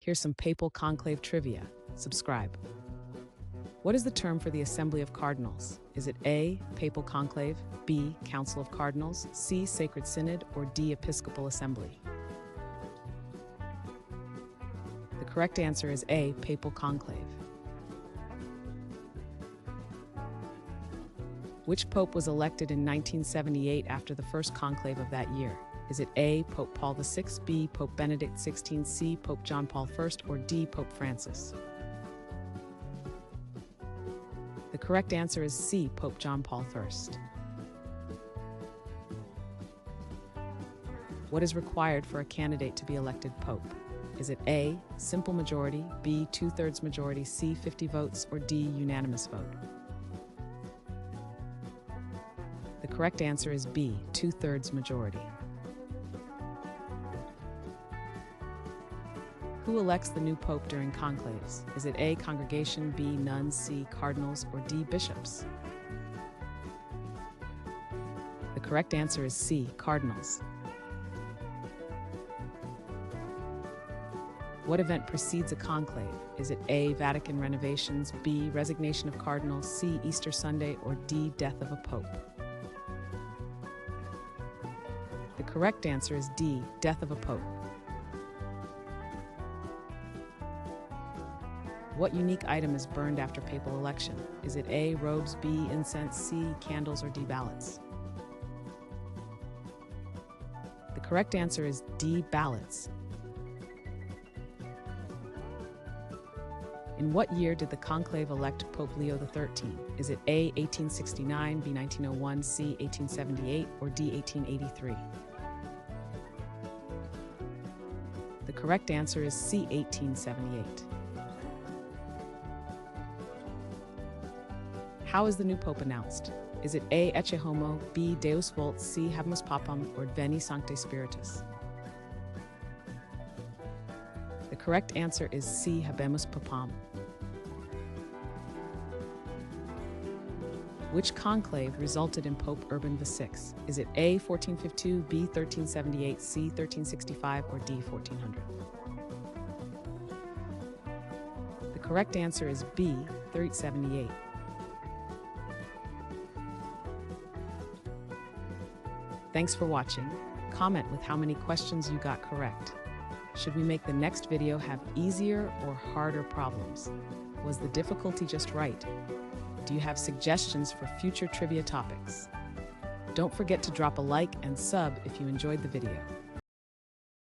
Here's some Papal Conclave trivia. Subscribe. What is the term for the Assembly of Cardinals? Is it A, Papal Conclave, B, Council of Cardinals, C, Sacred Synod, or D, Episcopal Assembly? The correct answer is A, Papal Conclave. Which pope was elected in 1978 after the first conclave of that year? Is it A, Pope Paul VI, B, Pope Benedict XVI, C, Pope John Paul I, or D, Pope Francis? The correct answer is C, Pope John Paul I. What is required for a candidate to be elected pope? Is it A, simple majority, B, 2/3 majority, C, 50 votes, or D, unanimous vote? The correct answer is B, 2/3 majority. Who elects the new pope during conclaves? Is it A, congregation, B, nuns, C, cardinals, or D, bishops? The correct answer is C, cardinals. What event precedes a conclave? Is it A, Vatican renovations, B, resignation of cardinals, C, Easter Sunday, or D, death of a pope? The correct answer is D, death of a pope. What unique item is burned after papal election? Is it A, robes, B, incense, C, candles, or D, ballots? The correct answer is D, ballots. In what year did the conclave elect Pope Leo XIII? Is it A, 1869, B, 1901, C, 1878, or D, 1883? The correct answer is C, 1878. How is the new pope announced? Is it A, Ecce Homo, B, Deus Vult, C, Habemus Papam, or Veni Sancte Spiritus? The correct answer is C, Habemus Papam. Which conclave resulted in Pope Urban VI? Is it A, 1452, B, 1378, C, 1365, or D, 1400? The correct answer is B, 1378. Thanks for watching. Comment with how many questions you got correct. Should we make the next video have easier or harder problems? Was the difficulty just right? Do you have suggestions for future trivia topics? Don't forget to drop a like and sub if you enjoyed the video.